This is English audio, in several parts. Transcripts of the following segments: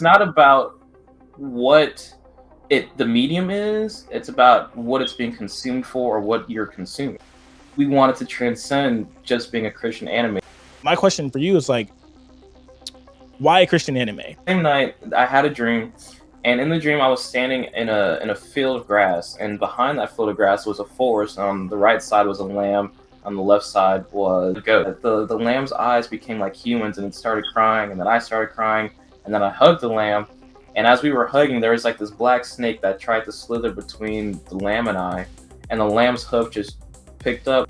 It's not about what the medium is, it's about what it's being consumed for or what you're consuming. We wanted to transcend just being a Christian anime. My question for you is like, why a Christian anime? Same night, I had a dream, and in the dream, I was standing in a field of grass, and behind that field of grass was a forest. On the right side was a lamb, on the left side was a goat. The lamb's eyes became like humans, and it started crying, and then I started crying, and then I hugged the lamb. And as we were hugging, there was like this black snake that tried to slither between the lamb and I, and the lamb's hoof just picked up.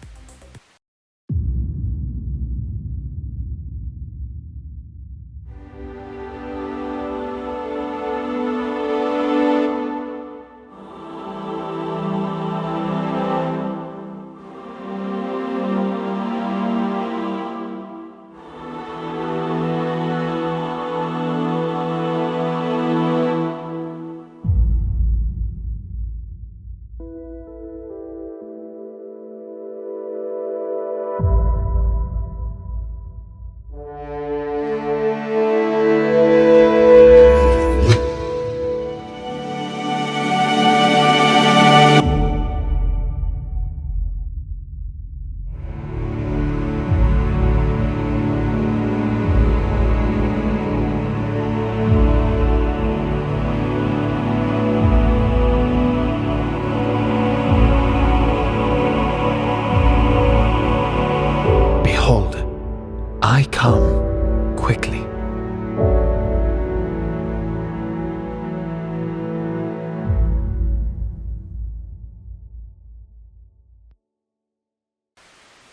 Behold, I come quickly.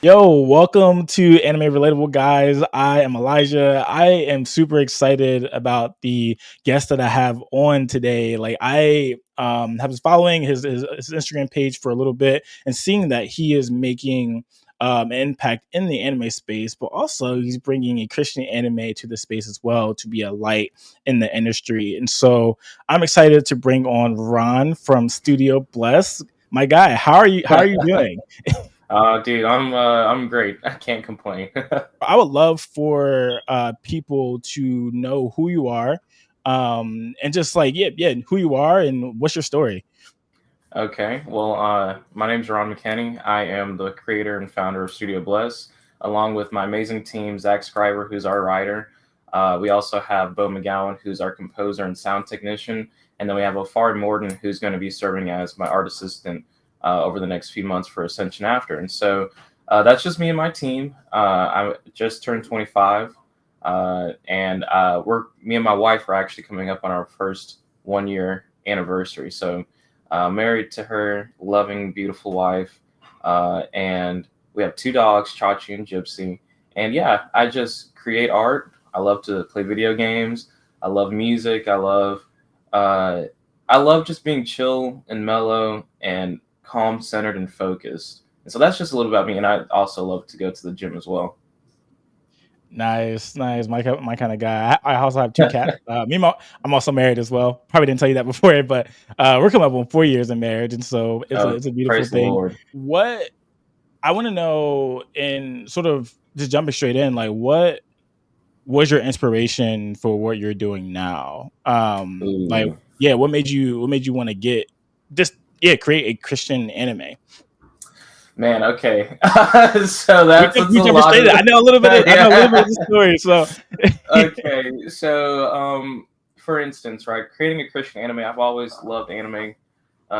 Yo, welcome to Anime Relatable, guys. I am Elijah. I am super excited about the guest that I have on today. Like, I have been following his Instagram page for a little bit and seeing that he is making an impact in the anime space, but also he's bringing a Christian anime to the space as well to be a light in the industry. And so I'm excited to bring on Ron from Studio Bless. My guy, how are you? How are you doing? Dude, I'm great. I can't complain. I would love for people to know who you are, and just like who you are and what's your story. Okay, well, my name's Ron McKenney. I am the creator and founder of Studio Bless, along with my amazing team, Zach Scriber, who's our writer. We also have Bo McGowan, who's our composer and sound technician. And then we have Ofari Morden, who's going to be serving as my art assistant over the next few months for Ascension After. And so that's just me and my team. I just turned 25, and me and my wife are actually coming up on our first 1 year anniversary. So married to her loving, beautiful wife. And we have two dogs, Chachi and Gypsy. And yeah, I just create art. I love to play video games. I love music. I love just being chill and mellow and calm, centered, and focused. And so that's just a little about me. And I also love to go to the gym as well. Nice. My kind of guy. I also have two cats. I'm also married as well. Probably didn't tell you that before, but we're coming up on 4 years in marriage, and so it's a beautiful Praise the thing. Lord. What I want to know, and sort of just jumping straight in, like what was your inspiration for what you're doing now? Like, Ooh. yeah, what made you want to create a Christian anime? Man, okay. So that's We a jumping lot straight in. of I know a little bit. I know a little bit of yeah. the story. So, Okay. So for instance, right, creating a Christian anime, I've always loved anime.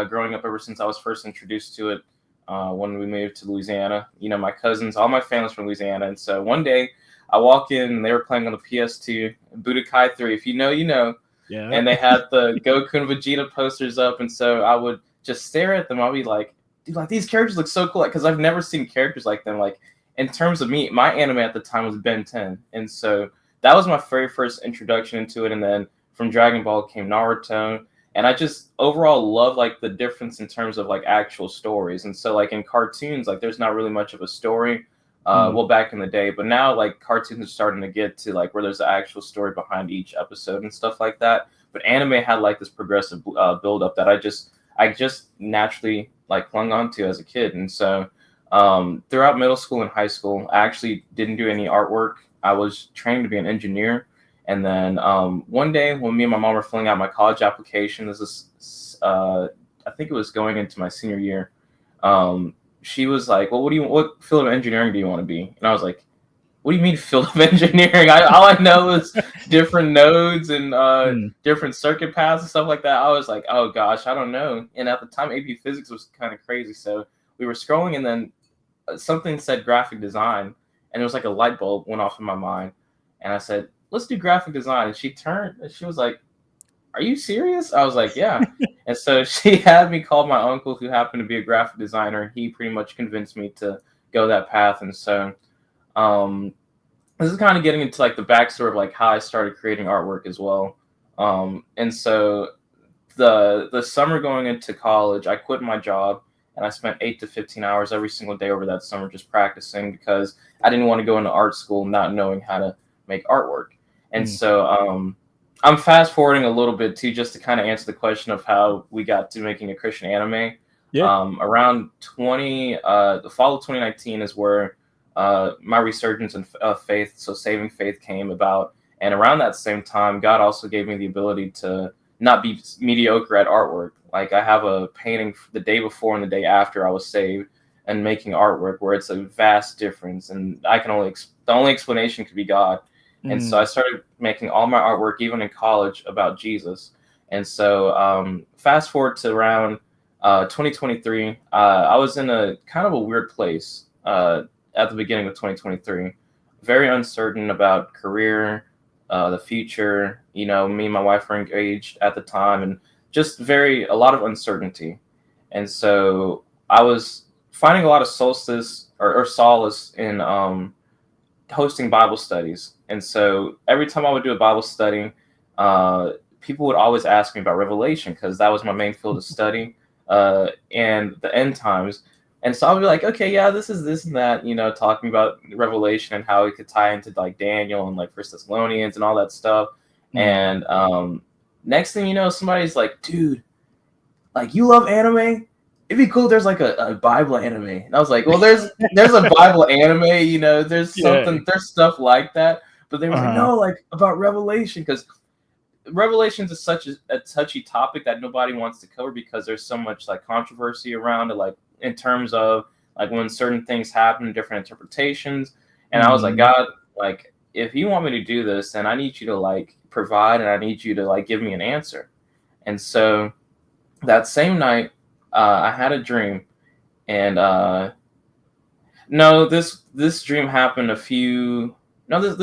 Growing up, ever since I was first introduced to it when we moved to Louisiana. You know, my cousins, all my family's from Louisiana, and so one day I walk in and they were playing on the PS2, Budokai 3. If you know, you know. yeah. And they had the Goku and Vegeta posters up, and so I would just stare at them. I'll be like, dude, like these characters look so cool, because I've never seen characters like them. Like in terms of me, my anime at the time was Ben 10, and so that was my very first introduction into it. And then from Dragon Ball came Naruto, and I just overall love like the difference in terms of like actual stories. And so like in cartoons, like there's not really much of a story. Well, back in the day, but now like cartoons are starting to get to like where there's an actual story behind each episode and stuff like that. But anime had like this progressive build up that I just naturally like clung onto as a kid. And so throughout middle school and high school, I actually didn't do any artwork. I was trained to be an engineer, And then one day when me and my mom were filling out my college application, I think it was going into my senior year. She was like, "Well, what field of engineering do you want to be?" And I was like, "What do you mean field of engineering? All I know is different nodes and different circuit paths and stuff like that." I was like, "Oh gosh, I don't know." And at the time, AP Physics was kind of crazy, so we were scrolling, and then something said graphic design, and it was like a light bulb went off in my mind, and I said, "Let's do graphic design." And she turned, and she was like, "Are you serious?" I was like, "Yeah." And so she had me call my uncle, who happened to be a graphic designer, and he pretty much convinced me to go that path. And so this is kind of getting into like the backstory of like how I started creating artwork as well. And so the summer going into college, I quit my job and I spent 8 to 15 hours every single day over that summer just practicing, because I didn't want to go into art school not knowing how to make artwork. And so I'm fast forwarding a little bit too, just to kind of answer the question of how we got to making a Christian anime. Yeah. Around the fall of 2019 is where my resurgence in faith, so saving faith, came about. And around that same time, God also gave me the ability to not be mediocre at artwork. Like I have a painting the day before and the day after I was saved, and making artwork where it's a vast difference. And the only explanation could be God. And so I started making all my artwork, even in college, about Jesus. And so fast forward to around 2023, I was in a kind of a weird place at the beginning of 2023, very uncertain about career, the future. You know, me and my wife were engaged at the time, and just a lot of uncertainty. And so I was finding a lot of solace in hosting Bible studies. And so every time I would do a Bible study, people would always ask me about Revelation, because that was my main field of study, and the end times. And so I'll be like, okay, yeah, this is this and that, talking about Revelation and how it could tie into like Daniel and like First Thessalonians and all that stuff. And next thing you know, somebody's like, "Dude, like, you love anime? It'd be cool if there's like a Bible anime." And I was like, "Well, there's a Bible anime, there's there's stuff like that." But they were like, "No, like about Revelation," because Revelations is such a touchy topic that nobody wants to cover, because there's so much like controversy around it, like in terms of like when certain things happen, different interpretations. And I was like, "God, like, if you want me to do this, then I need you to like provide, and I need you to like give me an answer." And so that same night, I had a dream, and no, this dream happened this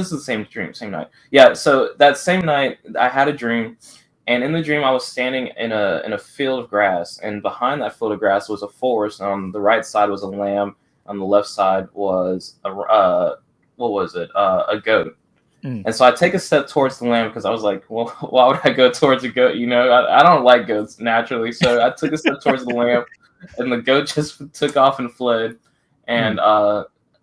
is the same dream, same night. Yeah, so that same night I had a dream, and in the dream I was standing in a field of grass, and behind that field of grass was a forest. And on the right side was a lamb, on the left side was a goat. And so I take a step towards the lamb, because I was like, "Well, why would I go towards a goat? I don't like goats naturally." So I took a step towards the lamb, and the goat just took off and fled. And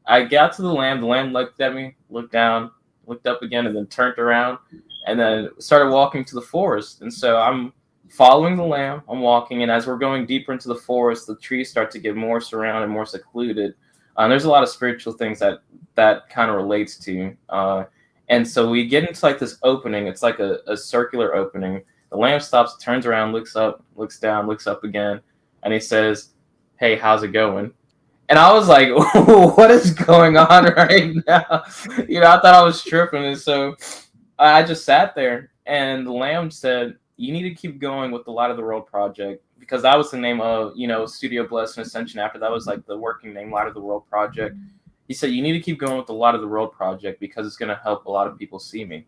I got to the lamb. The lamb looked at me, looked down, looked up again, and then turned around, and then started walking to the forest. And so I'm following the lamb. I'm walking, and as we're going deeper into the forest, the trees start to get more surrounded, more secluded. There's a lot of spiritual things that kind of relates to. And so we get into like this opening. It's like a circular opening. The lamb stops, turns around, looks up, looks down, looks up again, and he says, "Hey, how's it going?" And I was like, "What is going on right now?" I thought I was tripping. And so I just sat there, and the lamb said, "You need to keep going with the Light of the World project," because that was the name of, Studio Blessed and Ascension. After that was like the working name, Light of the World project. He said, "You need to keep going with the Light of the World project, because it's going to help a lot of people see me."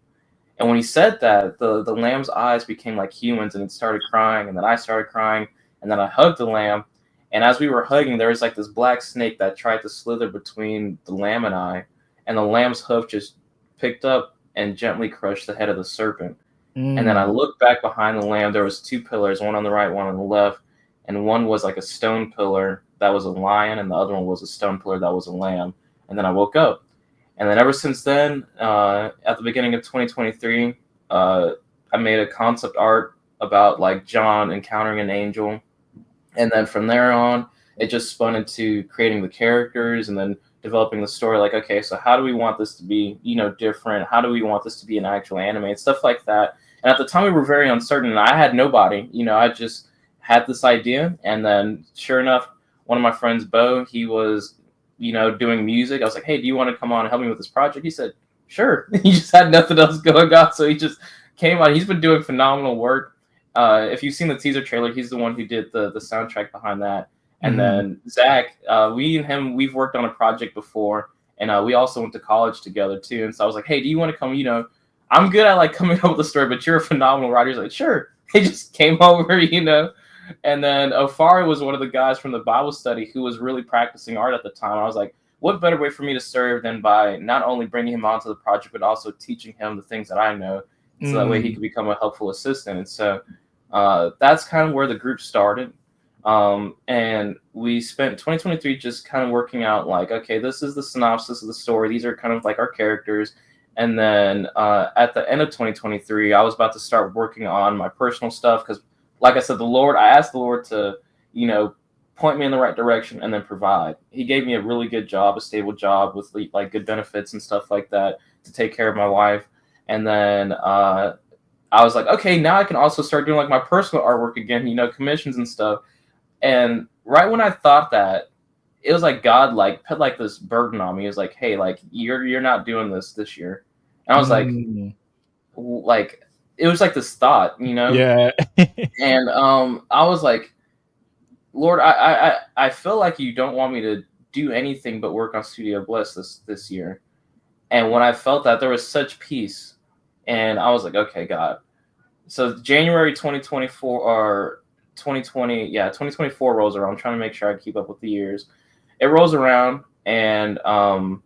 And when he said that, the lamb's eyes became like humans, and it started crying, and then I started crying, and then I hugged the lamb. And as we were hugging, there was like this black snake that tried to slither between the lamb and I, and the lamb's hoof just picked up and gently crushed the head of the serpent. And then I looked back behind the lamb. There was 2 pillars, one on the right, one on the left, and one was like a stone pillar that was a lion, and the other one was a stone pillar that was a lamb. And then I woke up. And then ever since then, at the beginning of 2023, I made a concept art about like John encountering an angel. And then from there on, it just spun into creating the characters, and then developing the story. Like, okay, so how do we want this to be, different? How do we want this to be an actual anime and stuff like that? And at the time, we were very uncertain, and I had nobody. I just had this idea, and then sure enough, one of my friends, Bo, he was, doing music. I was like, hey, do you want to come on and help me with this project? He said, sure. He just had nothing else going on, so he just came on. He's been doing phenomenal work. If you've seen the teaser trailer, he's the one who did the soundtrack behind that. And then Zach, we and him, we've worked on a project before, and we also went to college together too. And so I was like, hey, do you want to come? I'm good at like coming up with a story, but you're a phenomenal writer. He's like, sure. He just came over, And then Ofari was one of the guys from the Bible study who was really practicing art at the time. I was like, what better way for me to serve than by not only bringing him onto the project, but also teaching him the things that I know, so that way he could become a helpful assistant. And so that's kind of where the group started. And we spent 2023 just kind of working out like, okay, this is the synopsis of the story. These are kind of like our characters. And then at the end of 2023, I was about to start working on my personal stuff because, like I said, I asked the Lord to, point me in the right direction and then provide. He gave me a really good job, a stable job with like good benefits and stuff like that to take care of my wife. And then I was like, okay, now I can also start doing like my personal artwork again, commissions and stuff. And right when I thought that, it was like God like put like this burden on me. It was like, hey, like you're not doing this year. And I was like it was like this thought, Yeah. And I was like, Lord, I feel like you don't want me to do anything but work on Studio Bliss this year. And when I felt that, there was such peace, and I was like, okay, God. So January 2024 or 2024 rolls around. I'm trying to make sure I keep up with the years. It rolls around, and I'm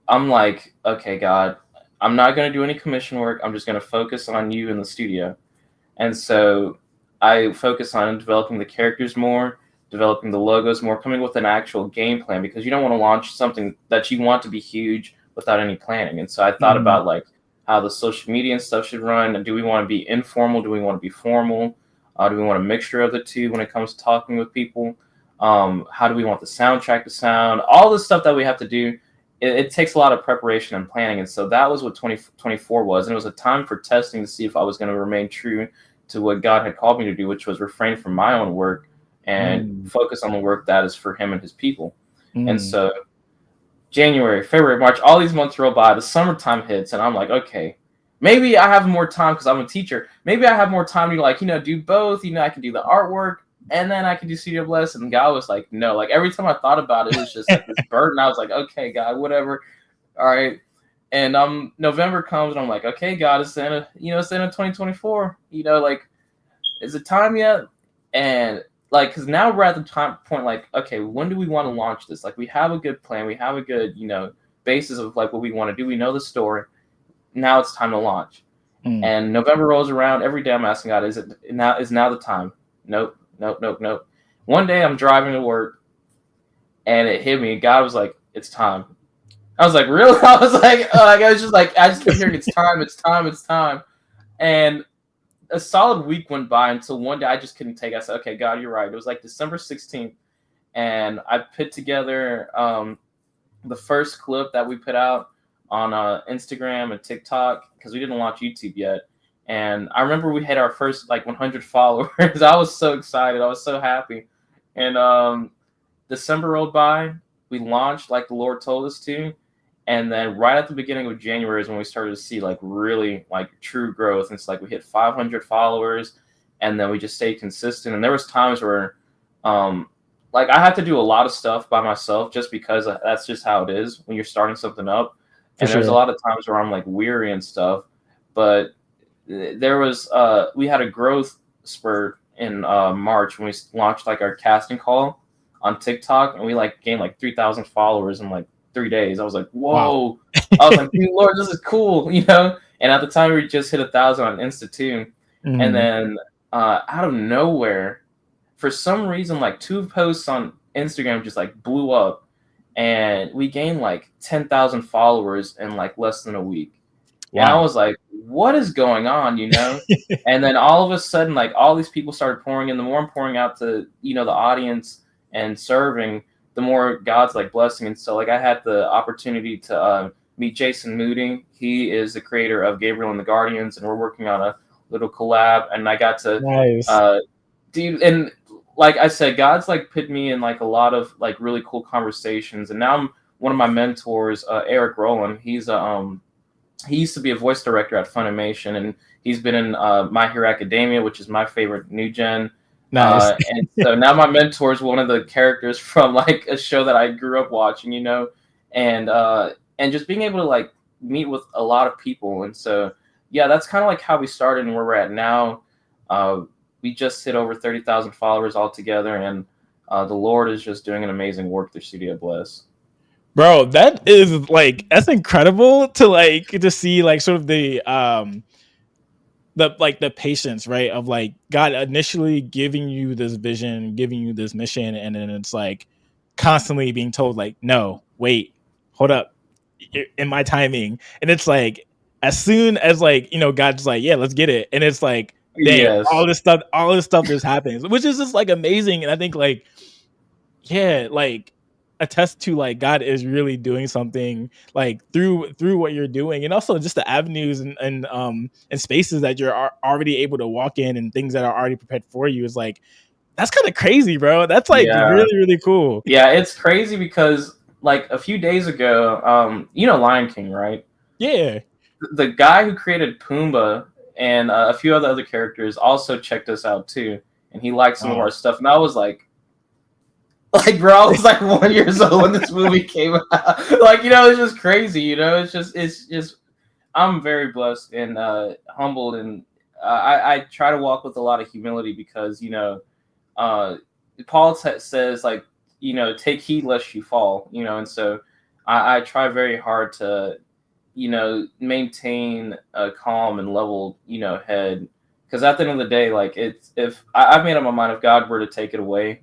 like, okay, God, I'm not going to do any commission work. I'm just going to focus on you in the studio. And so I focus on developing the characters more, developing the logos more, coming with an actual game plan, because you don't want to launch something that you want to be huge without any planning. And so I thought about like how the social media and stuff should run. And do we want to be informal? Do we want to be formal? Do we want a mixture of the two when it comes to talking with people? How do we want the soundtrack to sound? All the stuff that we have to do, it takes a lot of preparation and planning. And so that was what 2024 was. And it was a time for testing to see if I was going to remain true to what God had called me to do, which was refrain from my own work and focus on the work that is for him and his people. And so January, February, March, all these months roll by, the summertime hits, and I'm like, okay, maybe I have more time because I'm a teacher. Maybe I have more time to like, do both. I can do the artwork and then I can do Studio Bliss. And God was like, no, like every time I thought about it, it was just like this burden. I was like, okay, God, whatever. All right. And November comes and I'm like, okay, God, it's the end of, it's the end of 2024. Like, is it time yet? And like, because now we're at the point, like, okay, when do we want to launch this? Like, we have a good plan. We have a good, basis of like what we want to do. We know the story. Now it's time to launch. And November rolls around. Every day I'm asking God, is now the time? Nope. One day I'm driving to work and it hit me. God was like, it's time. I was like, really? I was like, I just kept hearing it's time. And a solid week went by until one day I just couldn't take it. I said, okay, God, you're right. It was like December 16th. And I put together the first clip that we put out on Instagram and TikTok because we didn't launch YouTube yet. And I remember we had our first like 100 followers. I was so excited. I was so happy. And December rolled by. We launched like the Lord told us to. And then right at the beginning of January is when we started to see like really like true growth. And it's like we hit 500 followers and then we just stayed consistent. And there was times where like I had to do a lot of stuff by myself just because that's just how it is when you're starting something up. And there's a lot of times where I'm like weary and stuff. But there was we had a growth spurt in March when we launched like our casting call on TikTok and we like gained like 3,000 followers in like 3 days. I was like, whoa. Wow. I was like, Lord, this is cool, And at the time we just hit 1,000 on Insta too. And then out of nowhere, for some reason, like 2 posts on Instagram just like blew up and we gained like 10,000 followers in like less than a week. Wow. And I was like, what is going on, And then all of a sudden, like all these people started pouring in. The more I'm pouring out to, the audience and serving, the more God's like blessing. And so like I had the opportunity to meet Jason Moody. He is the creator of Gabriel and the Guardians, and we're working on a little collab. And I got to Nice. do, and like I said, God's like put me in like a lot of like really cool conversations. And now I'm one of my mentors, Eric Rowland. He used to be a voice director at Funimation, and he's been in My Hero Academia, which is my favorite new gen. Nice. And so now my mentor is one of the characters from like a show that I grew up watching, you know, and just being able to like meet with a lot of people. And so yeah, that's kind of like how we started and where we're at now. We just hit over 30,000 followers altogether, and the Lord is just doing an amazing work through Studio Bliss. Bro, that is like, that's incredible to like to see like sort of the patience, right, of like God initially giving you this vision, giving you this mission, and then it's like constantly being told like, no, wait, hold up, in my timing. And it's like as soon as like, you know, God's like, yeah, let's get it, and it's like, dang, Yes. all this stuff just happens, which is just like amazing. And I think like, yeah, like attest to like God is really doing something like through what you're doing, and also just the avenues and spaces that you're already able to walk in, and things that are already prepared for you is like, that's kind of crazy, bro. That's like Yeah. really cool. Yeah, it's crazy because like a few days ago, you know Lion King, right? Yeah. The guy who created Pumbaa and a few other characters also checked us out too, and he liked some of our stuff. And I was like, bro, I was like 1 year old when this movie came out. Like, you know, it's just crazy. You know, it's just. I'm very blessed and humbled, and I try to walk with a lot of humility because you know, Paul says like, you know, take heed lest you fall. You know, and so I try very hard to, you know, maintain a calm and level, you know, head. Because at the end of the day, like it's if I've made up my mind, if God were to take it away,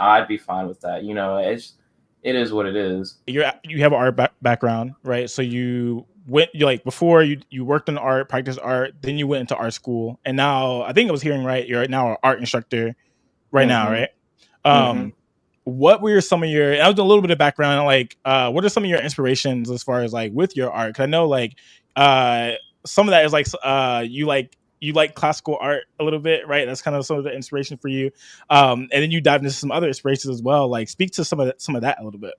I'd be fine with that. You know, it is what it is. You have an art background, right? So you like before you worked in art, practiced art, then you went into art school, and now I think I was hearing right, you're now an art instructor right now, Mm-hmm. right? Mm-hmm. What were some of your, I was doing a little bit of background, like what are some of your inspirations as far as like with your art? Because I know like uh some of that is like you like classical art a little bit, right? That's kind of some of the inspiration for you. And then you dive into some other inspirations as well. Like speak to some of that a little bit.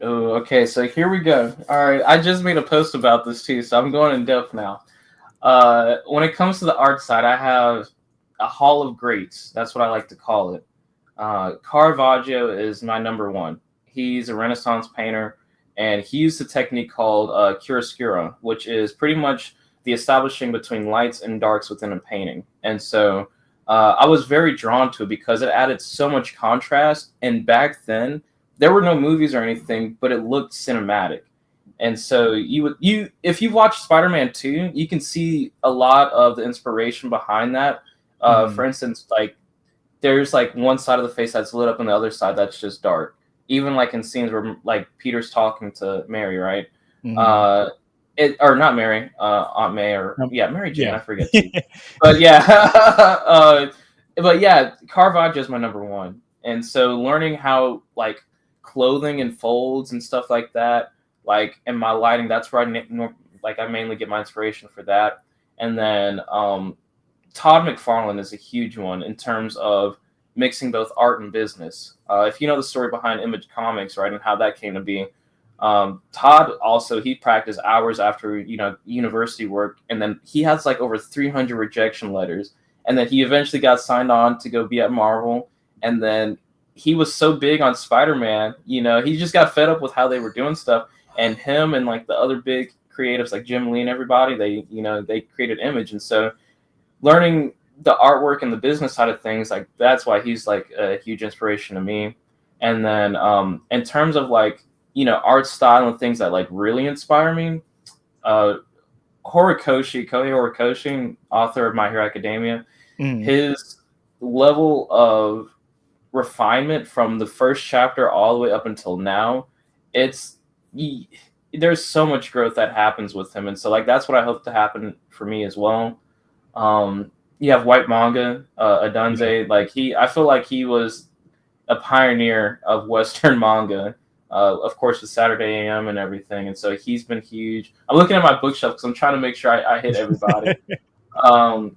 Oh, okay. So here we go. All right, I just made a post about this too, so I'm going in depth now. When it comes to the art side, I have a hall of greats. That's what I like to call it. Caravaggio is my number one. He's a Renaissance painter, and he used a technique called chiaroscuro, which is pretty much the establishing between lights and darks within a painting. And so I was very drawn to it because it added so much contrast. And back then, there were no movies or anything, but it looked cinematic. And so if you've watched Spider-Man 2, you can see a lot of the inspiration behind that. For instance, like there's like one side of the face that's lit up and the other side that's just dark. Even like in scenes where like Peter's talking to Mary, right? Or not Mary, Aunt May, or Mary Jane. Yeah. I forget. But yeah, but yeah, Caravaggio is my number one. And so learning how like clothing and folds and stuff like that, like in my lighting, that's where I mainly get my inspiration for that. And then Todd McFarlane is a huge one in terms of mixing both art and business. If you know the story behind Image Comics, right, and how that came to be, Todd also, he practiced hours after, you know, university work, and then he has like over 300 rejection letters, and then he eventually got signed on to go be at Marvel, and then he was so big on Spider-Man, you know, he just got fed up with how they were doing stuff, and him and like the other big creatives like Jim Lee and everybody, they created Image. And so learning the artwork and the business side of things, like that's why he's like a huge inspiration to me. And then in terms of like, you know, art style and things that like really inspire me, Kohei Horikoshi, author of My Hero Academia, his level of refinement from the first chapter all the way up until now, there's so much growth that happens with him. And so like that's what I hope to happen for me as well. You have White Manga, Adunze, like I feel like he was a pioneer of Western manga. Of course, with Saturday AM and everything, and so he's been huge. I'm looking at my bookshelf because I'm trying to make sure I hit everybody. Um,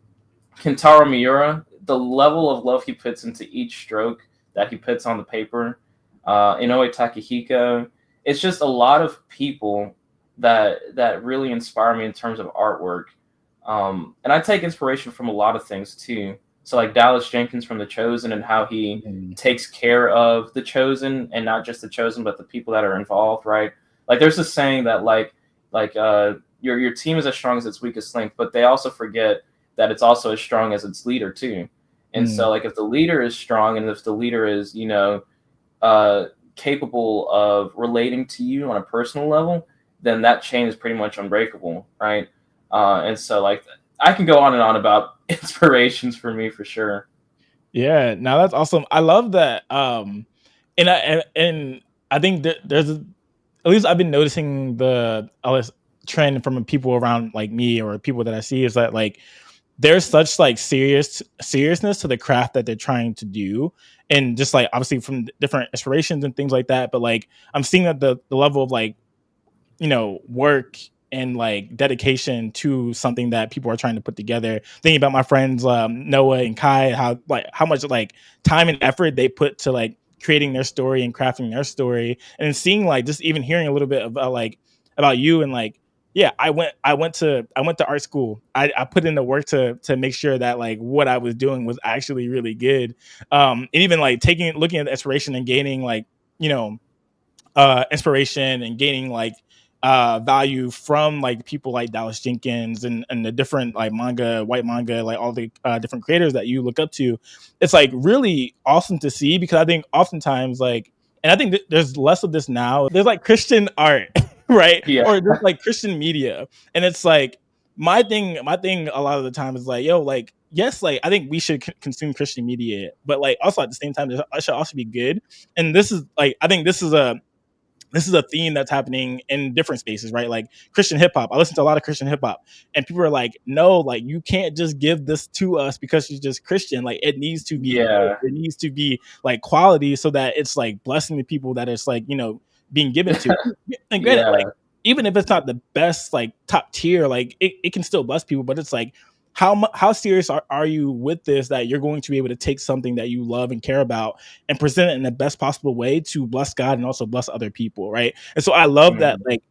Kentaro Miura, the level of love he puts into each stroke that he puts on the paper. Inoue Takahiko. It's just a lot of people that really inspire me in terms of artwork. And I take inspiration from a lot of things too. So like Dallas Jenkins from The Chosen and how he Mm. takes care of the chosen and not just the chosen, but the people that are involved, right? Like there's this saying that your team is as strong as its weakest link, but they also forget that it's also as strong as its leader too. And so Mm. like if the leader is strong and if the leader is, capable of relating to you on a personal level, then that chain is pretty much unbreakable, right? And so like I can go on and on about inspirations for me for sure. Yeah, now that's awesome. I love that. And I think that at least I've been noticing the trend from people around like me or people that I see is that like there's such like seriousness to the craft that they're trying to do, and just like obviously from different inspirations and things like that. But like I'm seeing that the level of like work and like dedication to something that people are trying to put together. Thinking about my friends Noah and Kai, how much like time and effort they put to like creating their story and crafting their story, and then seeing like just even hearing a little bit about like about you and like yeah, I went to art school. I put in the work to make sure that like what I was doing was actually really good. And even like looking at the inspiration and gaining like you know inspiration and gaining like value from like people like Dallas Jenkins and the different like white manga, like all the different creators that you look up to. It's like really awesome to see because I think oftentimes like, and I think there's less of this now. There's like Christian art, right? Yeah, Or there's like Christian media, and it's like my thing a lot of the time is like, yo, like yes, like I think we should consume Christian media, but like also at the same time, it should also be good. And this is like I think this is a theme that's happening in different spaces, right? Like Christian hip hop. I listen to a lot of Christian hip hop, and people are like, "No, like you can't just give this to us because you're just Christian. Like it needs to be good. yeah, It needs to be like quality, so that it's like blessing the people that it's like being given to." And granted, like yeah, even if it's not the best, like top tier, like it can still bless people. But it's like how serious are you with this that you're going to be able to take something that you love and care about and present it in the best possible way to bless God and also bless other people, right? And so I love that mhm, like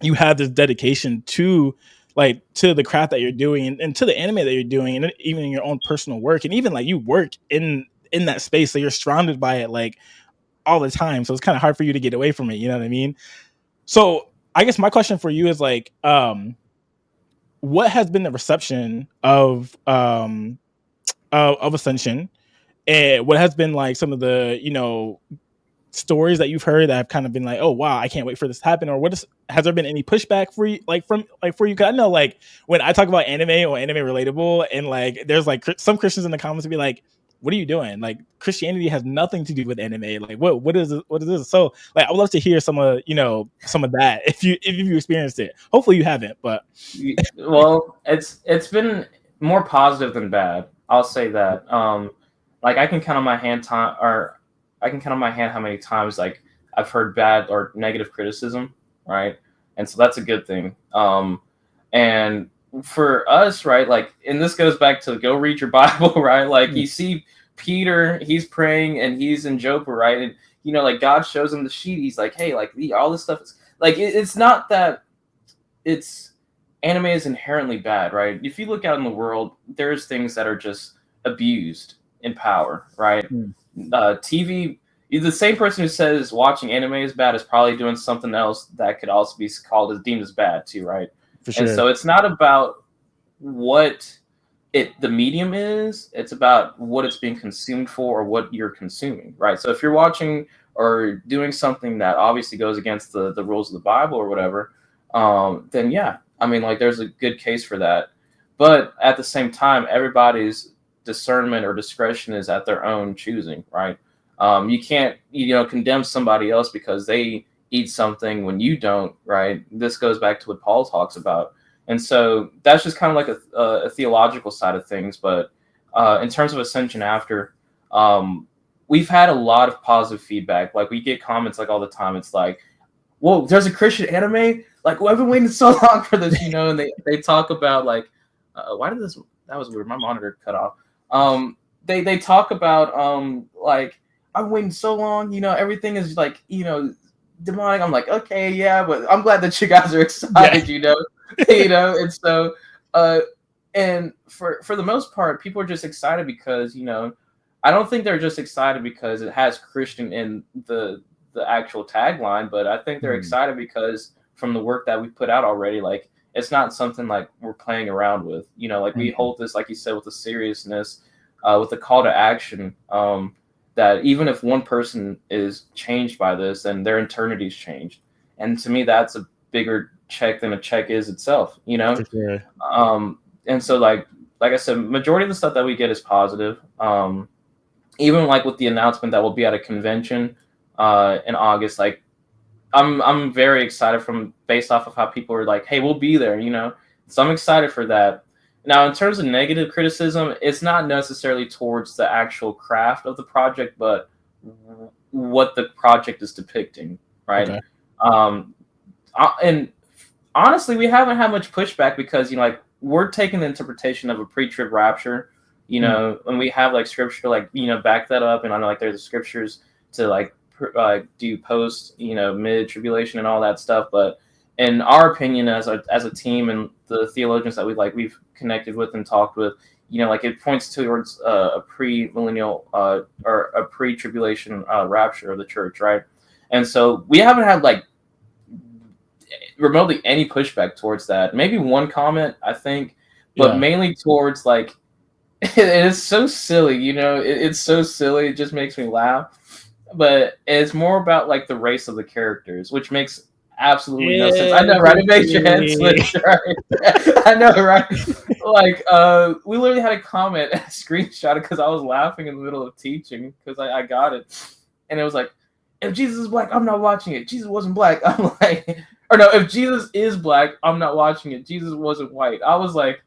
you have this dedication to the craft that you're doing and to the anime that you're doing and even in your own personal work and even like you work in that space so you're surrounded by it like all the time, so it's kind of hard for you to get away from it, you know what I mean? So I guess my question for you is like what has been the reception of Ascension, and what has been like some of the stories that you've heard that have kind of been like, oh wow, I can't wait for this to happen, or has there been any pushback for you, like from like for you? Cause I know like when I talk about anime or anime relatable, and like there's like some Christians in the comments to be like, what are you doing? Like Christianity has nothing to do with anime. Like what is this? So like I would love to hear some of that if you experienced it. Hopefully you haven't, but Well, it's been more positive than bad. I'll say that. Like I can count on my hand time, or I can count on my hand how many times like I've heard bad or negative criticism, right? And so that's a good thing. And for us, right, like, and this goes back to go read your Bible, right? Like mm, you see Peter, he's praying and he's in Joppa, right? And like God shows him the sheet. He's like, hey, like all this stuff is like it's not that it's anime is inherently bad, right? If you look out in the world, there's things that are just abused in power, right? mm, TV, the same person who says watching anime is bad is probably doing something else that could also be called as deemed as bad too, right? for And sure. so it's not about what the medium is, it's about what it's being consumed for or what you're consuming, right? So if you're watching or doing something that obviously goes against the rules of the Bible or whatever, then yeah, I mean, like there's a good case for that. But at the same time, everybody's discernment or discretion is at their own choosing, right? You can't condemn somebody else because they eat something when you don't, right? This goes back to what Paul talks about. And so that's just kind of like a theological side of things. But in terms of ascension after, um, we've had a lot of positive feedback. Like we get comments like all the time. It's like, whoa, there's a Christian anime. Like, well, I've been waiting so long for this, and they talk about like, why did this? That was weird. My monitor cut off. They talk about like, I'm waiting so long. Everything is like, demonic. I'm like, okay, yeah, but I'm glad that you guys are excited. And so, and for the most part, people are just excited because I don't think they're just excited because it has Christian in the actual tagline, but I think they're excited because from the work that we put out already, like it's not something like we're playing around with. Like we hold this, like you said, with the seriousness, with the call to action. That even if one person is changed by this, then their eternity's changed. And to me, that's a bigger check than a check is itself. For sure. And so like I said, majority of the stuff that we get is positive. Even like with the announcement that we'll be at a convention in August, like I'm very excited based off of how people are like, hey, we'll be there, So I'm excited for that. Now, in terms of negative criticism, it's not necessarily towards the actual craft of the project, but what the project is depicting, right? Okay. And honestly, we haven't had much pushback because like we're taking the interpretation of a pre-trib rapture, and we have like scripture like back that up, and I know like there's scriptures to like do post mid tribulation and all that stuff, but in our opinion as a team and the theologians that we've connected with and talked with, like it points towards a pre-millennial or a pre-tribulation rapture of the church, right? And so we haven't had like remotely any pushback towards that. Maybe one comment, I think, but mainly towards like it is so silly, it's so silly, it just makes me laugh. But it's more about like the race of the characters, which makes absolutely no sense. I know, right? It makes your head switch, right? I know, right? Like, we literally had a comment, a screenshot, because I was laughing in the middle of teaching because I got it, and it was like, if Jesus is black, I'm not watching it. Jesus wasn't black. I'm like, or no, if Jesus is black, I'm not watching it. Jesus wasn't white. I was like,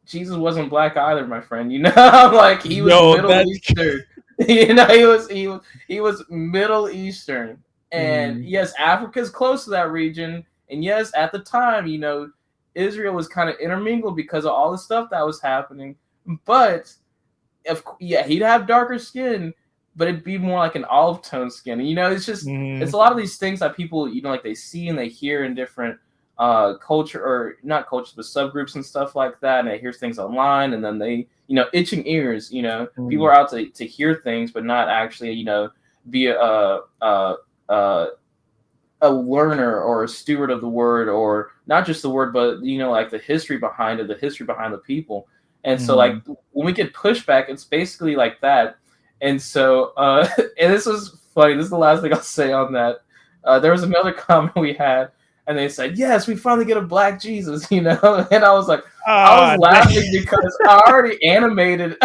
Jesus wasn't black either, my friend. I'm like, he was Middle Eastern. He was Middle Eastern, and yes, Africa's close to that region, and yes, at the time, Israel was kind of intermingled because of all the stuff that was happening. But he'd have darker skin, but it'd be more like an olive tone skin. It's just it's a lot of these things that people like they see and they hear in different culture, or not cultures, but subgroups and stuff like that, and they hear things online, and then they itching ears, people are out to hear things but not actually be a learner or a steward of the word, or not just the word, but like the history behind it, the history behind the people. And so like when we get pushback, it's basically like that. And so and this was funny, this is the last thing I'll say on that. There was another comment we had, and they said, yes, we finally get a black Jesus, and I was like, I was laughing because I already animated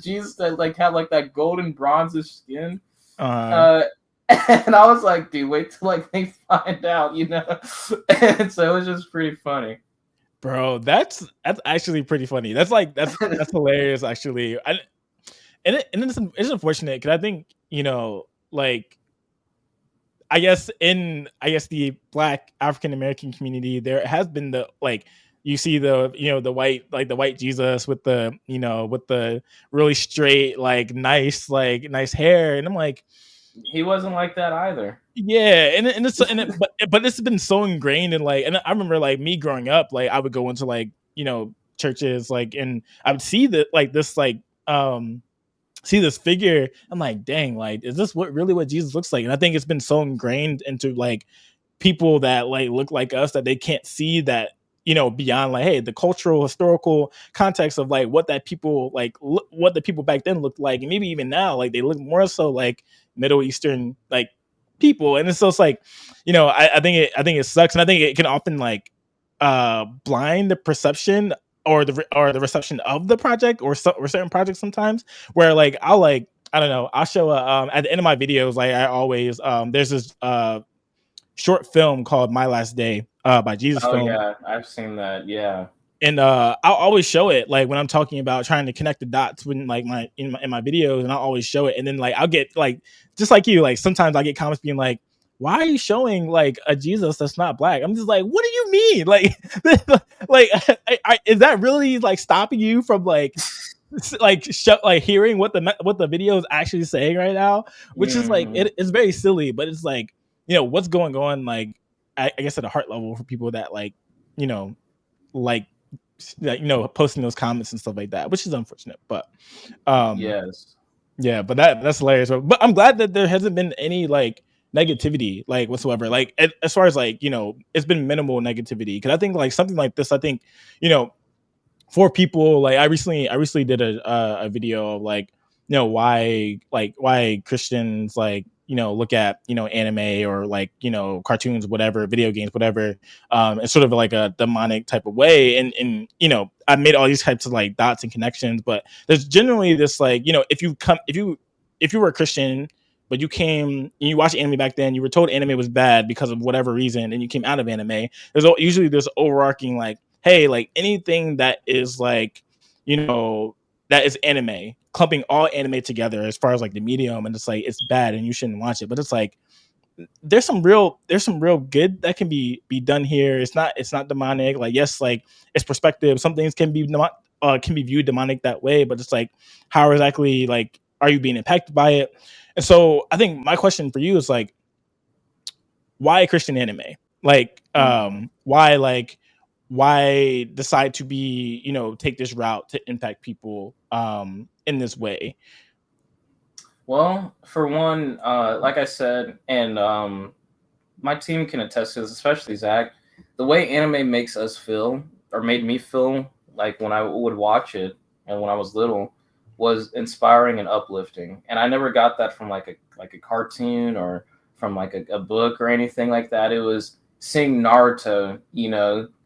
Jesus that like had like that golden bronzish skin. And I was like, dude, wait till like they find out, And so it was just pretty funny. Bro, that's actually pretty funny. That's hilarious, actually. And it's unfortunate because I think, like, I guess the Black African American community, there has been the like, you see the the white Jesus with the with the really straight like nice hair, and I'm like, he wasn't like that either. Yeah, but it's been so ingrained in like, and I remember like me growing up, like I would go into like churches, like, and I would see that like this like see this figure. I'm like, dang, like, is this what Jesus looks like? And I think it's been so ingrained into like people that like look like us that they can't see that beyond like, hey, the cultural historical context of like what that people like what the people back then looked like, and maybe even now like they look more so like Middle Eastern like people. And it's just like I think it sucks, and I think it can often like blind the perception or the reception of the project or certain projects sometimes, where like I'll like, I don't know, I'll show at the end of my videos, like I always there's this short film called My Last Day by Jesus Film. Yeah, I've seen that. Yeah. And I'll always show it like when I'm talking about trying to connect the dots when like in my videos, and I'll always show it. And then like I'll get like just like you, like sometimes I get comments being like, why are you showing like a Jesus that's not black? I'm just like, what do you mean? Like, like, is that really like stopping you from like like hearing what the video is actually saying right now? Which is like it's very silly, but it's like, what's going on, like I guess at a heart level for people that like, you know, like posting those comments and stuff like that, which is unfortunate. But Yes. yeah, but that's hilarious. But I'm glad that there hasn't been any like negativity like whatsoever. Like as far as like, it's been minimal negativity, because I think like something like this, I think, you know for people, like I recently did a video of like, why Christians like, look at anime or like, cartoons, whatever, video games, whatever, in sort of like a demonic type of way. And I made all these types of like dots and connections. But there's generally this like, if you were a Christian but you came and you watched anime back then, you were told anime was bad because of whatever reason, and you came out of anime, there's usually this overarching like, hey, like anything that is like, that is anime, clumping all anime together as far as like the medium, and it's like it's bad and you shouldn't watch it. But it's like there's some real good that can be done here. It's not demonic. Like, yes, like it's perspective. Some things can be viewed demonic that way, but it's like, how exactly like are you being impacted by it? And so I think my question for you is like, why Christian anime? Like, why decide to be, take this route to impact people in this way? Well, for one, like I said, and my team can attest to this, especially Zach, the way anime makes us feel, or made me feel, like when I would watch it and when I was little, was inspiring and uplifting. And I never got that from like a cartoon or from like a book or anything like that. It was seeing Naruto,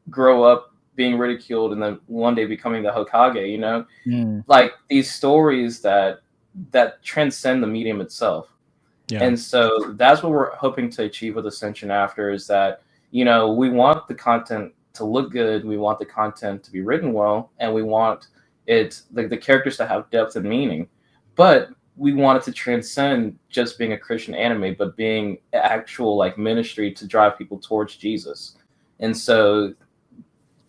grow up being ridiculed and then one day becoming the Hokage, Mm, like these stories that transcend the medium itself. yeah. And so that's what we're hoping to achieve with Ascension After, is that, we want the content to look good, we want the content to be written well, and we want it the characters to have depth and meaning. But we want it to transcend just being a Christian anime, but being actual like ministry to drive people towards Jesus. And so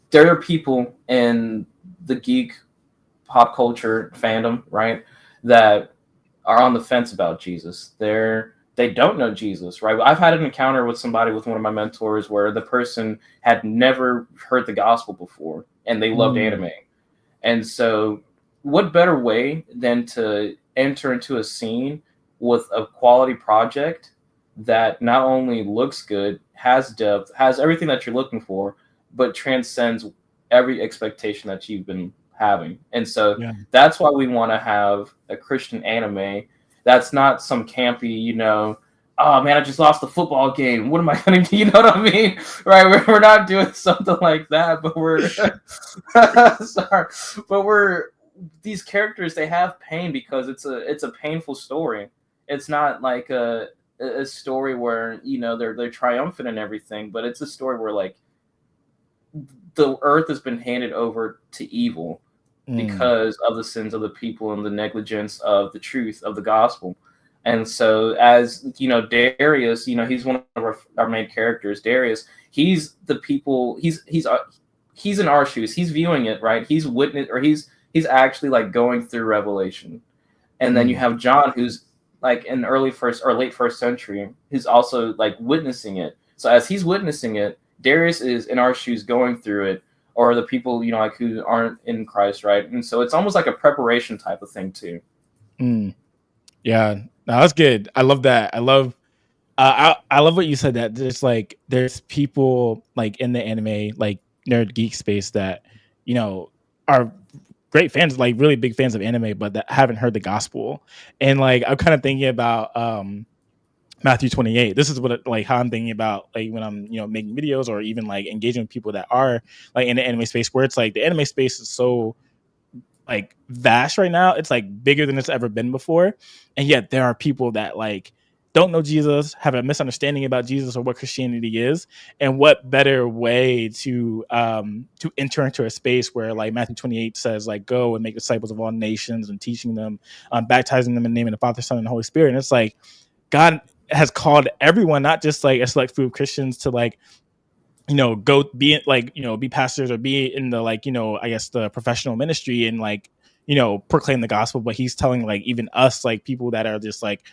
there are people in the geek pop culture fandom, right, that are on the fence about Jesus. They don't know Jesus, right? I've had an encounter with somebody, with one of my mentors, where the person had never heard the gospel before and they loved Mm, anime. And so what better way than to enter into a scene with a quality project that not only looks good, has depth, has everything that you're looking for, but transcends every expectation that you've been having. And so yeah. that's why we want to have a Christian anime that's not some campy, oh man, I just lost the football game. What am I going to do? You know what I mean? Right? We're not doing something like that, but we're sorry, but we're these characters. They have pain because it's a painful story. It's not like a story where they're triumphant and everything, but it's a story where like the earth has been handed over to evil Mm, because of the sins of the people and the negligence of the truth of the gospel. And so, as Darius, he's one of our main characters. Darius, he's the people. He's in our shoes. He's viewing it, right. He's witness, or he's actually like going through Revelation. And then you mm, have John, who's like in early first or late first century, who's also like witnessing it. So as he's witnessing it, Darius is in our shoes going through it, or the people like who aren't in Christ, right? And so it's almost like a preparation type of thing too. mm. Yeah, no, that's good. I love that. I love what you said, that there's people like in the anime like nerd geek space that you know are great fans, like really big fans of anime, but that haven't heard the gospel. And like I'm kind of thinking about Matthew 28. This is like how I'm thinking about like when I'm making videos or even like engaging with people that are like in the anime space, where it's like the anime space is so like vast right now. It's like bigger than it's ever been before, and yet there are people that like don't know Jesus, have a misunderstanding about Jesus or what Christianity is, and what better way to enter into a space where like Matthew 28 says like go and make disciples of all nations and teaching them, baptizing them in the name of the Father, Son, and Holy Spirit. And it's like God has called everyone, not just like a select few of Christians, to like go be like be pastors or be in the like I guess the professional ministry and like proclaim the gospel. But he's telling like even us like people that are just like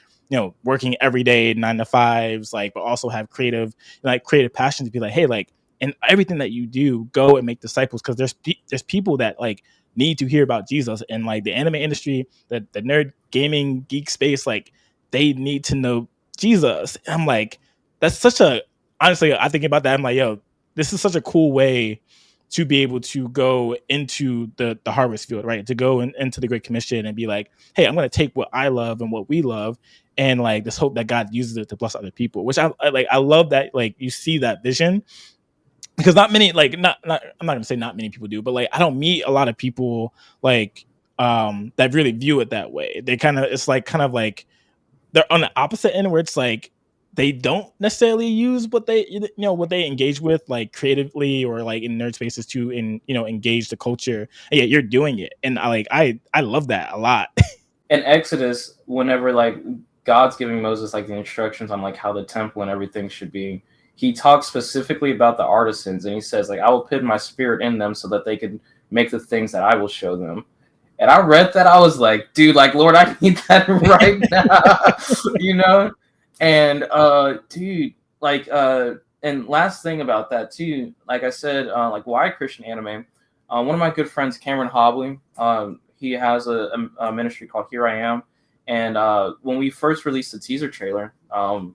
working every day 9 to 5s like but also have creative passion to be like, hey, like in everything that you do, go and make disciples, because there's people that like need to hear about Jesus. And like the anime industry, the nerd gaming geek space, like they need to know Jesus. And I'm like, that's such a honestly, I think about that, I'm like, yo, this is such a cool way to be able to go into the harvest field, right? To go into the Great Commission and be like, hey, I'm going to take what I love and what we love, and like this hope that God uses it to bless other people. Which I like. I love that like you see that vision, because not many like not I'm not going to say not many people do, but like I don't meet a lot of people like that really view it that way. They kind of it's like kind of like they're on the opposite end where it's like they don't necessarily use what they what they engage with like creatively or like in nerd spaces to engage the culture, and yet you're doing it. And I love that a lot. In Exodus, whenever like God's giving Moses like the instructions on like how the temple and everything should be, he talks specifically about the artisans, and he says like I will put my spirit in them so that they could make the things that I will show them. And I read that, I was like, dude, like Lord, I need that right now. And dude, like and last thing about that too, like I said, like why Christian anime? One of my good friends, Cameron Hobley, he has a ministry called Here I Am. And when we first released the teaser trailer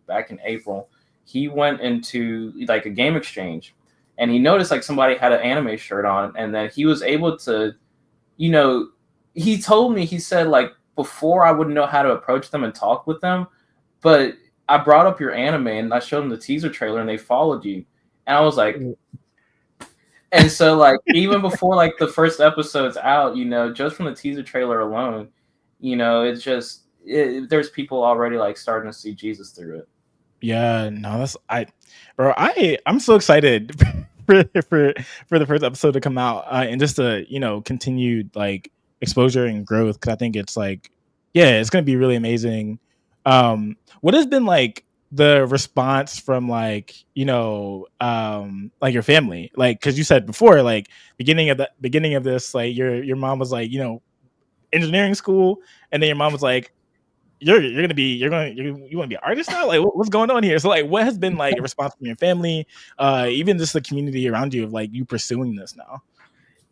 back in April, he went into like a game exchange, and he noticed like somebody had an anime shirt on, and then he was able to, he told me, he said like before I wouldn't know how to approach them and talk with them, but I brought up your anime and I showed them the teaser trailer and they followed you. And I was like, and so like even before like the first episode's out, just from the teaser trailer alone, it's just there's people already like starting to see Jesus through it. Yeah, no, I'm so excited for the first episode to come out, and just to continued like exposure and growth, because I think it's like, yeah, it's gonna be really amazing. What has been like the response from like like your family, like because you said before like beginning of this like your mom was like engineering school, and then your mom was like, you want to be an artist now? Like what's going on here? So like what has been like a response from your family, even just the community around you of like you pursuing this now?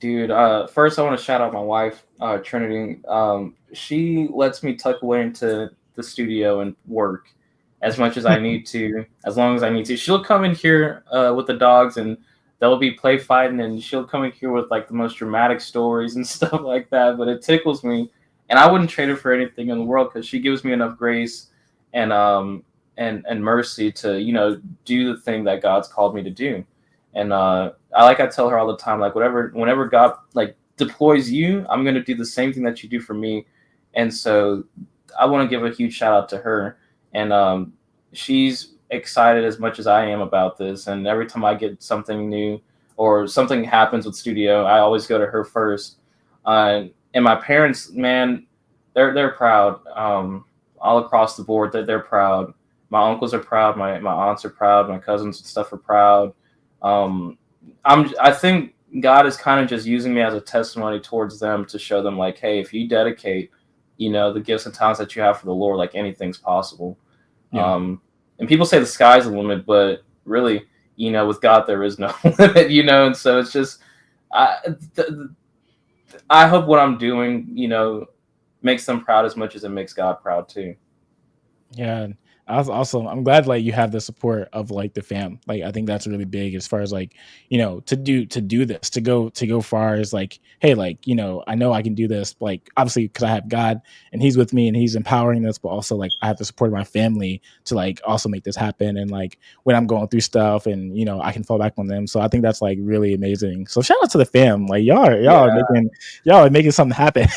Dude, first I want to shout out my wife, Trinity. She lets me tuck away into the studio and work as much as I need to, as long as I need to. She'll come in here with the dogs and they'll be play fighting, and she'll come in here with like the most dramatic stories and stuff like that. But it tickles me, and I wouldn't trade it for anything in the world, because she gives me enough grace and and mercy to do the thing that God's called me to do. And I tell her all the time, like whenever God like deploys you, I'm gonna do the same thing that you do for me. And so I want to give a huge shout out to her, and she's excited as much as I am about this. And every time I get something new or something happens with studio, I always go to her first. And my parents, man, they're proud. All across the board, that they're proud. My uncles are proud. My aunts are proud. My cousins and stuff are proud. I think God is kind of just using me as a testimony towards them, to show them like, hey, if you dedicate, the gifts and talents that you have for the Lord, like anything's possible. Yeah. And people say the sky's the limit, but really, with God, there is no limit, and so it's just, I hope what I'm doing, makes them proud as much as it makes God proud too. Yeah, that's awesome. I'm glad like you have the support of like the fam. Like I think that's really big as far as like to do this, to go far as like, hey, like I know I can do this, like obviously because I have God and He's with me and He's empowering this, but also like I have the support of my family to like also make this happen. And like when I'm going through stuff, and I can fall back on them. So I think that's like really amazing. So shout out to the fam. Like y'all are making something happen.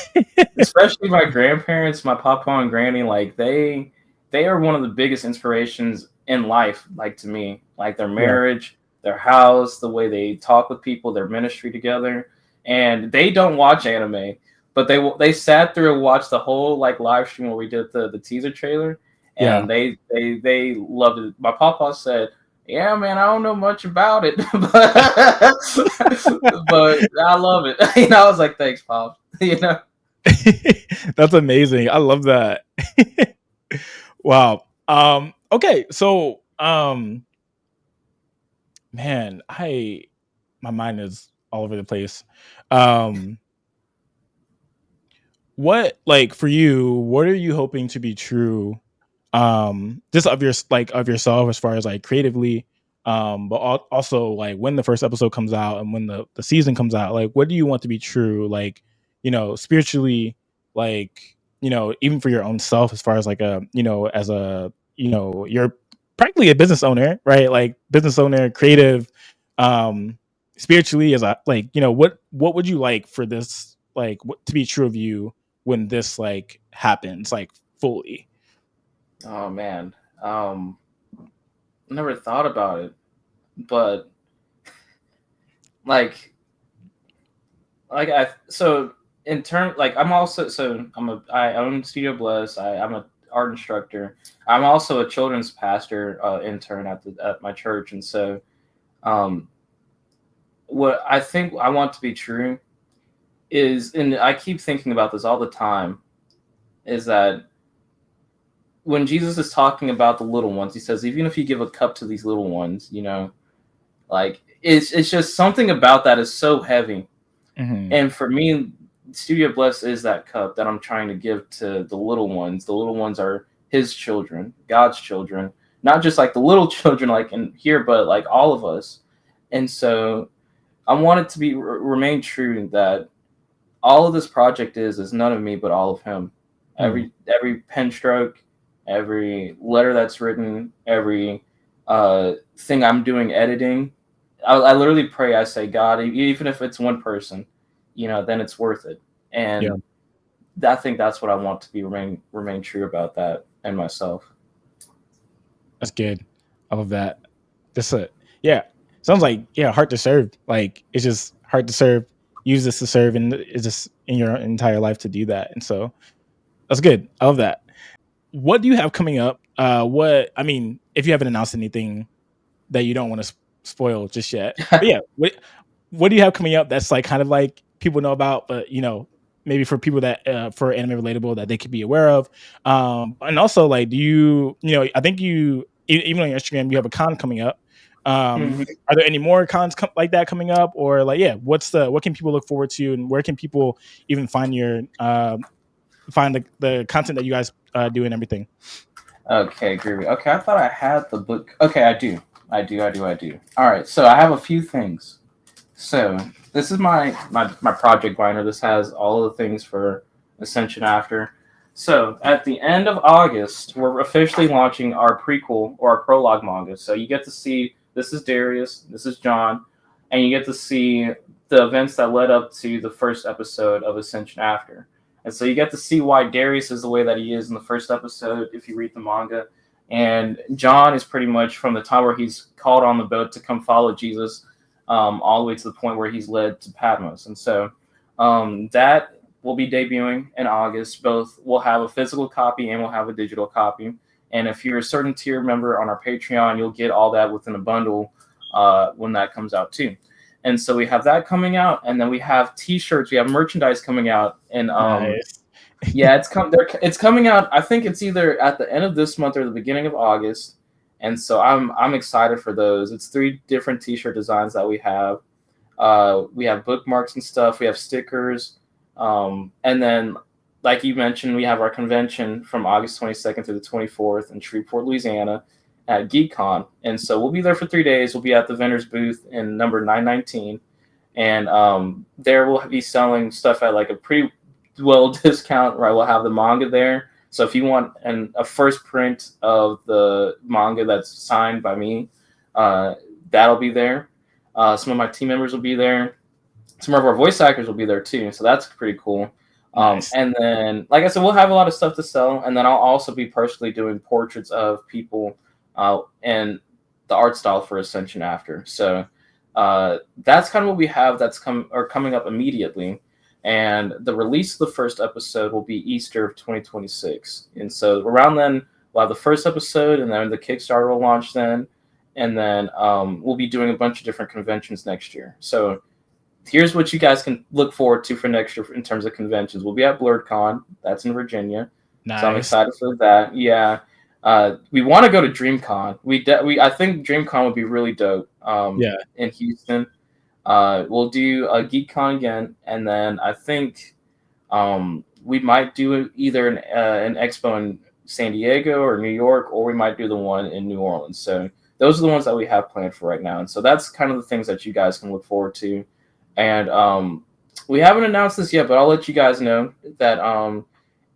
Especially my grandparents, my papa and granny, like they they are one of the biggest inspirations in life, like to me, like their Yeah. marriage, their house, the way they talk with people, their ministry together. And they don't watch anime, but they sat through and watched the whole like live stream where we did the teaser trailer, Yeah. and they loved it. My papa said, "Yeah, man, I don't know much about it, but I love it." I was like, "Thanks, pop." That's amazing. I love that. Wow. Okay, so man, my mind is all over the place. What, like, for you, what are you hoping to be true, just of your like of yourself as far as like creatively, but also like when the first episode comes out and when the season comes out, like what do you want to be true, like, spiritually, like, even for your own self, as far as like a, as a, you're practically a business owner, right? Like business owner, creative, um spiritually, as a, like, what would you like for this, like, what to be true of you when this like happens, like, fully? Oh man, never thought about it, but like I so in turn, like I'm also so I own Studio Bless. I'm a art instructor. I'm also a children's pastor intern at my church, and so um, what I think I want to be true is, and I keep thinking about this all the time, is that when Jesus is talking about the little ones, he says, even if you give a cup to these little ones, like it's just something about that is so heavy. Mm-hmm. And for me, Studio Bless is that cup that I'm trying to give to the little ones. The little ones are his children, God's children, not just like the little children like in here, but like all of us. And so I want it to be remain true that all of this project is none of me but all of him. Every pen stroke, every letter that's written, every thing I'm doing editing, I literally pray. I say, God, even if it's one person, then it's worth it. Yeah, And I think that's what I want to be remain true about that and myself. that's good. I love that. That's it. Yeah, sounds like, yeah, hard to serve. Like, it's just hard to serve. Use this to serve, and it's just in your entire life to do that. And so that's good. I love that. What do you have coming up? What, I mean, if you haven't announced anything that you don't want to spoil just yet, but yeah, what do you have coming up that's like kind of like people know about, but maybe for people that for anime relatable, that they could be aware of, and also like, do I think even on your Instagram you have a con coming up. Mhm. Are there any more cons like that coming up, or like, yeah, what can people look forward to, and where can people even find your find the content that you guys do and everything? Okay, groovy. Okay, I thought I had the book. Okay, I do. I do. All right, so I have a few things. So this is my project binder. This has all of the things for Ascension After. So at the end of August, we're officially launching our prequel or our prologue manga. So you get to see, this is Darius, this is John, and you get to see the events that led up to the first episode of Ascension After. And so you get to see why Darius is the way that he is in the first episode if you read the manga. And John is pretty much from the time where he's called on the boat to come follow Jesus, all the way to the point where he's led to Patmos. And so that will be debuting in August. Both will have a physical copy and we'll have a digital copy. And if you're a certain tier member on our Patreon, you'll get all that within a bundle when that comes out too. And so we have that coming out, and then we have T-shirts, we have merchandise coming out, and Nice. yeah, it's coming out. I think it's either at the end of this month or the beginning of August, and so I'm excited for those. It's 3 different T-shirt designs that we have. We have bookmarks and stuff. We have stickers, and then, like you mentioned, we have our convention from August 22nd through the 24th in Shreveport, Louisiana, at GeekCon. And so we'll be there for 3 days. We'll be at the vendor's booth in number 919, and there we'll be selling stuff at like a pretty well discount. Right, we'll have the manga there. So if you want a first print of the manga that's signed by me, that'll be there. Some of my team members will be there. Some of our voice actors will be there too. So that's pretty cool. Nice. And then, like I said, we'll have a lot of stuff to sell, and then I'll also be personally doing portraits of people and the art style for Ascension after. So that's kind of what we have that's coming up immediately. And the release of the first episode will be Easter of 2026. And so around then, we'll have the first episode, and then the Kickstarter will launch then. And then we'll be doing a bunch of different conventions next year. So here's what you guys can look forward to for next year in terms of conventions. We'll be at BlurredCon. That's in Virginia. Nice. So I'm excited for that. Yeah. We want to go to DreamCon. I think DreamCon would be really dope. In Houston. We'll do a GeekCon again, and then I think we might do either an expo in San Diego or New York, or we might do the one in New Orleans. So those are the ones that we have planned for right now. And so that's kind of the things that you guys can look forward to. And we haven't announced this yet, but I'll let you guys know that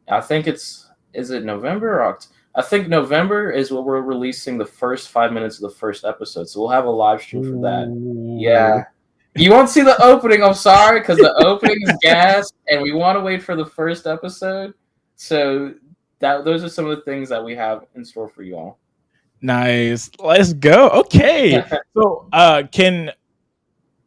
I think is it November or October? I think November is what we're releasing the first 5 minutes of the first episode. So we'll have a live stream for that. Ooh. Yeah. You won't see the opening, I'm sorry, because the opening is gas, and we want to wait for the first episode. So those are some of the things that we have in store for you all. Nice. Let's go. Okay. So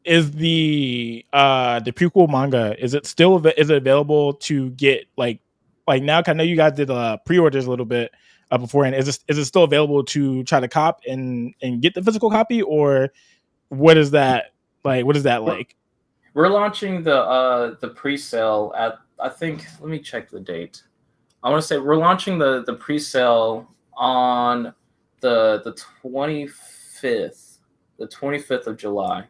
is the prequel manga, is it available to get like now? 'Cause I know you guys did pre-orders a little bit beforehand. Is it still available to try to cop and get the physical copy, or what is that like? What is that like? We're launching the pre-sale at, I think, let me check the date. I want to say we're launching the pre-sale on the 25th, the 25th of July.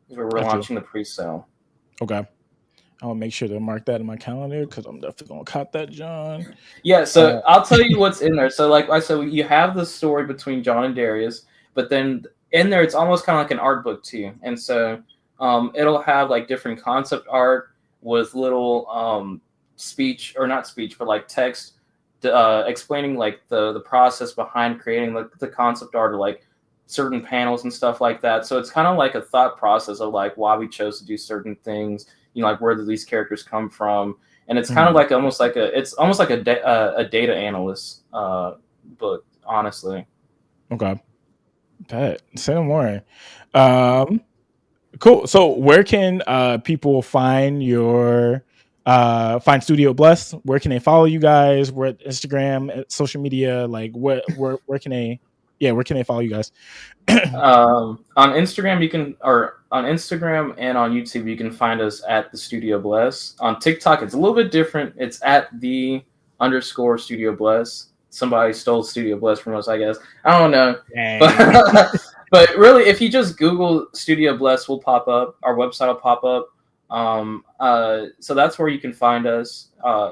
Is where we're launching the pre-sale. Okay. I'll make sure to mark that in my calendar because I'm definitely gonna cop that, John. Yeah, so I'll tell you what's in there. So like I said, you have the story between John and Darius, but then in there it's almost kind of like an art book too. And so it'll have like different concept art with little speech, or not speech, but like text explaining like the process behind creating the concept art, or like certain panels and stuff like that. So it's kind of like a thought process of like why we chose to do certain things, like where did these characters come from. And it's kind of like almost like a data analyst book, honestly. Okay. Say no more. Cool. So where can people find your find Studio Bless? Where can they follow you guys? Where Instagram, social media, like where can they follow you guys? On Instagram on Instagram and on YouTube you can find us at the Studio Bless. On TikTok it's a little bit different. It's at _Studio Bless. Somebody stole Studio Bless from us, I guess. I don't know. But really, if you just Google Studio Bless, we'll pop up. Our website will pop up. So that's where you can find us.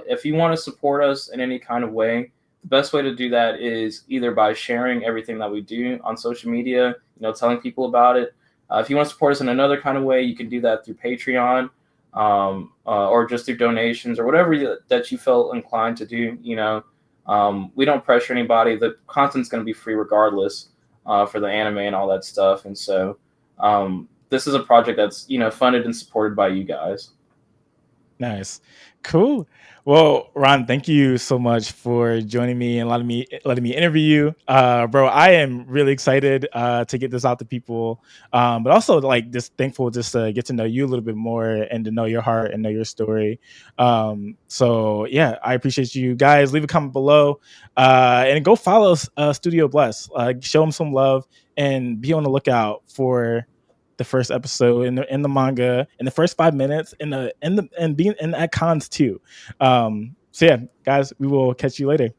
If you want to support us in any kind of way, the best way to do that is either by sharing everything that we do on social media, telling people about it. If you want to support us in another kind of way, you can do that through Patreon, or just through donations or whatever that you felt inclined to do. We don't pressure anybody. The content's going to be free regardless for the anime and all that stuff. And so this is a project that's, funded and supported by you guys. Nice. Cool. Well, Ron, thank you so much for joining me and letting me interview you. Bro, I am really excited to get this out to people. But also like just thankful just to get to know you a little bit more and to know your heart and know your story. So yeah, I appreciate you guys. Leave a comment below and go follow Studio Bless. Show them some love and be on the lookout for the first episode in the manga in the first 5 minutes and being at cons too. So yeah, guys, we will catch you later.